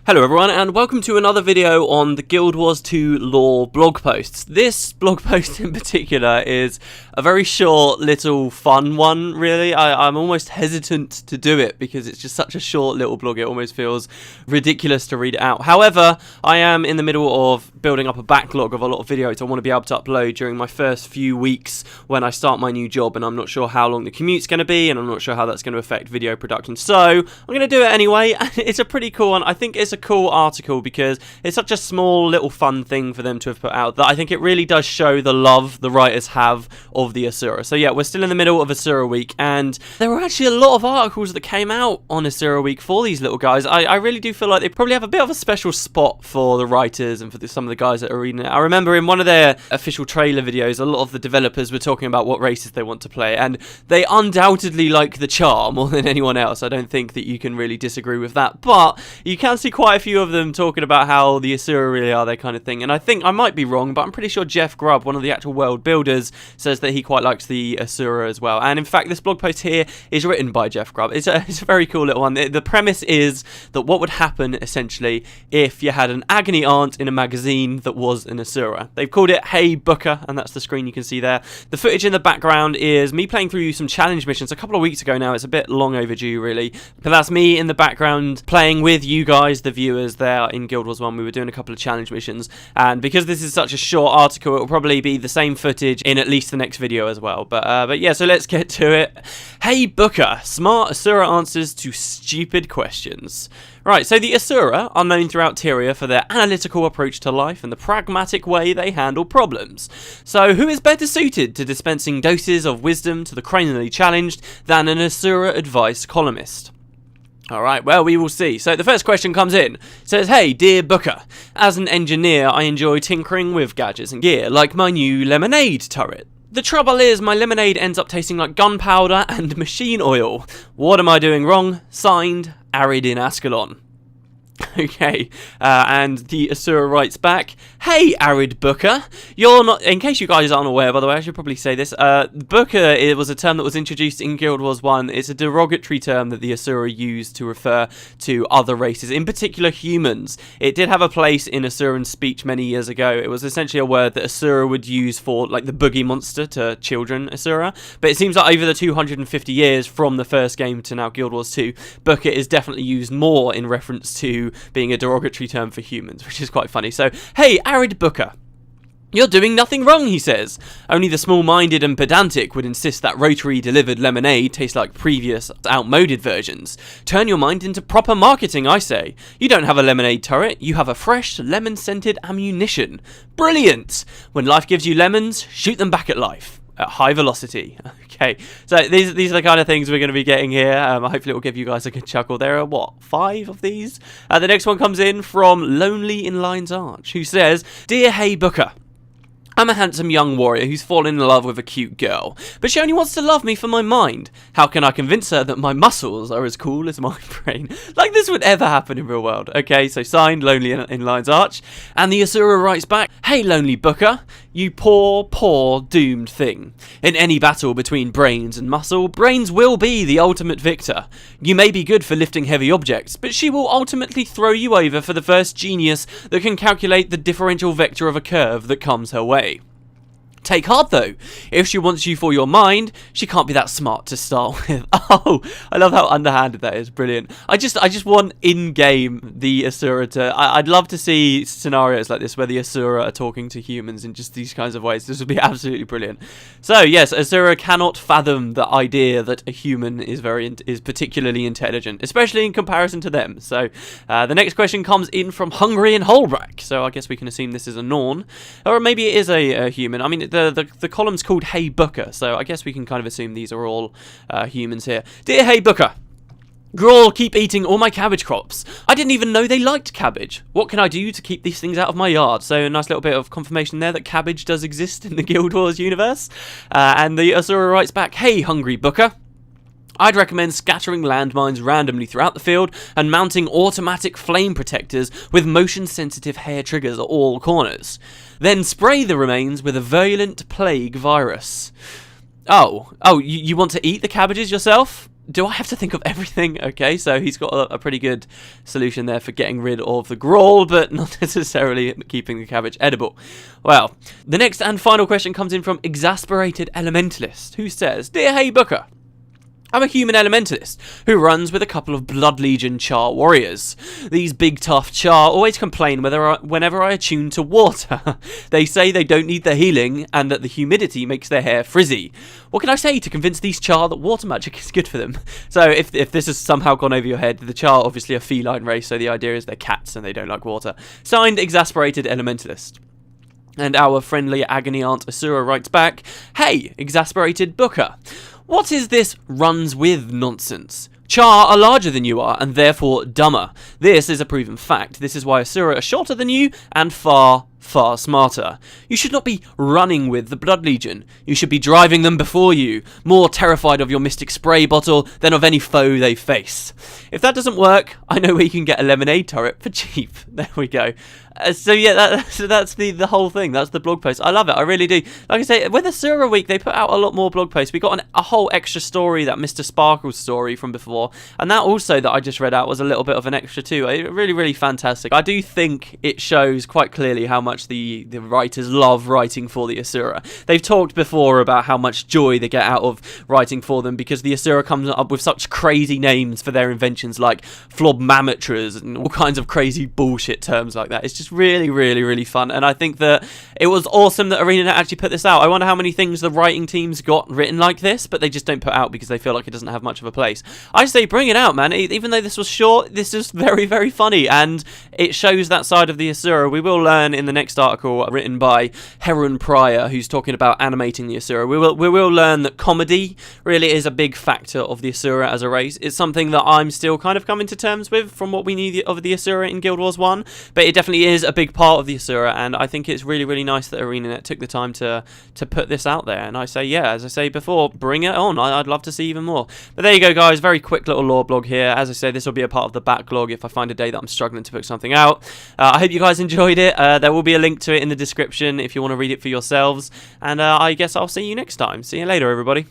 Hello everyone, and welcome to another video on the Guild Wars 2 lore blog posts. This blog post in particular is a very short little fun one, really. I'm almost hesitant to do it because it's just such a short little blog, it almost feels ridiculous to read it out. However, I am in the middle of building up a backlog of a lot of videos I want to be able to upload during my first few weeks when I start my new job, and I'm not sure how long the commute's going to be, and I'm not sure how that's going to affect video production. So, I'm going to do it anyway, and it's a pretty cool one. I think it's a cool article because it's such a small little fun thing for them to have put out that I think it really does show the love the writers have of the Asura. So yeah, we're still in the middle of Asura week, and there were actually a lot of articles that came out on Asura week for these little guys. I really do feel like they probably have a bit of a special spot for the writers and for some of the guys that are reading it. I remember in one of their official trailer videos, a lot of the developers were talking about what races they want to play, and they undoubtedly like the Char more than anyone else. I don't think that you can really disagree with that, but you can see quite a few of them talking about how the Asura really are their kind of thing, and I think I might be wrong, but I'm pretty sure Jeff Grubb, one of the actual world builders, says that he quite likes the Asura as well. And in fact, this blog post here is written by Jeff Grubb. It's a very cool little one. The premise is that what would happen essentially if you had an agony aunt in a magazine that was an Asura. They've called it Hey Bookah, and that's the screen you can see there. The footage in the background is me playing through some challenge missions a couple of weeks ago now. It's a bit long overdue really, but that's me in the background playing with you guys, the viewers there in Guild Wars 1. We were doing a couple of challenge missions, and because this is such a short article, it will probably be the same footage in at least the next video as well. But yeah, so let's get to it. Hey Bookah, smart Asura answers to stupid questions. Right, so the Asura are known throughout Tyria for their analytical approach to life and the pragmatic way they handle problems. So who is better suited to dispensing doses of wisdom to the cranially challenged than an Asura advice columnist? Alright, well, we will see. So the first question comes in. It says, hey, dear Bookah, as an engineer, I enjoy tinkering with gadgets and gear, like my new lemonade turret. The trouble is, my lemonade ends up tasting like gunpowder and machine oil. What am I doing wrong? Signed, Arid in Ascalon. Okay, and the Asura writes back, hey Arid Bookah, you're not, in case you guys aren't aware, by the way, I should probably say this, Bookah, it was a term that was introduced in Guild Wars 1, it's a derogatory term that the Asura used to refer to other races, in particular humans. It did have a place in Asuran speech many years ago. It was essentially a word that Asura would use for, like, the boogie monster to children Asura, but it seems like over the 250 years from the first game to now Guild Wars 2, Bookah is definitely used more in reference to being a derogatory term for humans, which is quite funny. So, hey, Arid Bookah, you're doing nothing wrong, he says. Only the small-minded and pedantic would insist that rotary-delivered lemonade tastes like previous, outmoded versions. Turn your mind into proper marketing, I say. You don't have a lemonade turret, you have a fresh, lemon-scented ammunition. Brilliant! When life gives you lemons, shoot them back at life. At high velocity. Okay, so these are the kind of things we're going to be getting here. Hopefully it will give you guys a good chuckle. There are, what, 5 of these? The next one comes in from Lonely in Lion's Arch, who says, dear Hey Bookah, I'm a handsome young warrior who's fallen in love with a cute girl, but she only wants to love me for my mind. How can I convince her that my muscles are as cool as my brain? Like this would ever happen in real world. Okay, so signed, Lonely in Lion's Arch. And the Asura writes back, hey Lonely Bookah, you poor, poor, doomed thing. In any battle between brains and muscle, brains will be the ultimate victor. You may be good for lifting heavy objects, but she will ultimately throw you over for the first genius that can calculate the differential vector of a curve that comes her way. Take heart though, if she wants you for your mind, she can't be that smart to start with. Oh, I love how underhanded that is, brilliant. I just want in-game the Asura to, I'd love to see scenarios like this where the Asura are talking to humans in just these kinds of ways. This would be absolutely brilliant. So yes, Asura cannot fathom the idea that a human is particularly intelligent, especially in comparison to them. So the next question comes in from Hungry and Holbrack, so I guess we can assume this is a Norn, or maybe it is a human. I mean, the column's called Hey Bookah, so I guess we can kind of assume these are all humans here. Dear Hey Bookah, Grawl, keep eating all my cabbage crops. I didn't even know they liked cabbage. What can I do to keep these things out of my yard? So a nice little bit of confirmation there that cabbage does exist in the Guild Wars universe. And the Asura writes back, hey Hungry Bookah, I'd recommend scattering landmines randomly throughout the field and mounting automatic flame protectors with motion-sensitive hair triggers at all corners. Then spray the remains with a virulent plague virus. Oh, you want to eat the cabbages yourself? do I have to think of everything? Okay, so he's got a pretty good solution there for getting rid of the Grawl, but not necessarily keeping the cabbage edible. Well, the next and final question comes in from Exasperated Elementalist, who says, Dear Hey Bookah, I'm a human elementalist who runs with a couple of Blood Legion Char warriors. These big tough Char always complain whenever I attune to water. They say they don't need the healing and that the humidity makes their hair frizzy. What can I say to convince these Char that water magic is good for them? So if this has somehow gone over your head, the Char obviously a feline race, so the idea is they're cats and they don't like water. Signed, Exasperated Elementalist. And our friendly agony aunt Asura writes back, Hey, Exasperated Bookah. What is this runs with nonsense? Char are larger than you are, and therefore dumber. This is a proven fact. This is why Asura are shorter than you, and far smarter. You should not be running with the Blood Legion. You should be driving them before you, more terrified of your mystic spray bottle than of any foe they face. If that doesn't work, I know where you can get a lemonade turret for cheap. There we go. So yeah, that's the whole thing. That's the blog post. I love it. I really do. Like I say, with Asura Week, they put out a lot more blog posts. We got a whole extra story, that Mr. Sparkle's story from before, and that also that I just read out was a little bit of an extra too. Really, really fantastic. I do think it shows quite clearly how much the writers love writing for the Asura. They've talked before about how much joy they get out of writing for them because the Asura comes up with such crazy names for their inventions like flobmametras and all kinds of crazy bullshit terms like that. It's just really, really, really fun, and I think that it was awesome that ArenaNet actually put this out. I wonder how many things the writing teams got written like this, but they just don't put out because they feel like it doesn't have much of a place. I say bring it out, man. Even though this was short, this is very, very funny, and it shows that side of the Asura. We will learn in the next article written by Heron Pryor, who's talking about animating the Asura. We will learn that comedy really is a big factor of the Asura as a race. It's something that I'm still kind of coming to terms with from what we knew of the Asura in Guild Wars 1, but it definitely is a big part of the Asura, and I think it's really, really nice that ArenaNet took the time to put this out there. And I say, yeah, as I say before, bring it on. I'd love to see even more. But there you go, guys. Very quick little lore blog here. As I say, this will be a part of the backlog if I find a day that I'm struggling to put something out. I hope you guys enjoyed it. There will be a link to it in the description if you want to read it for yourselves. And I guess I'll see you next time. See you later, everybody.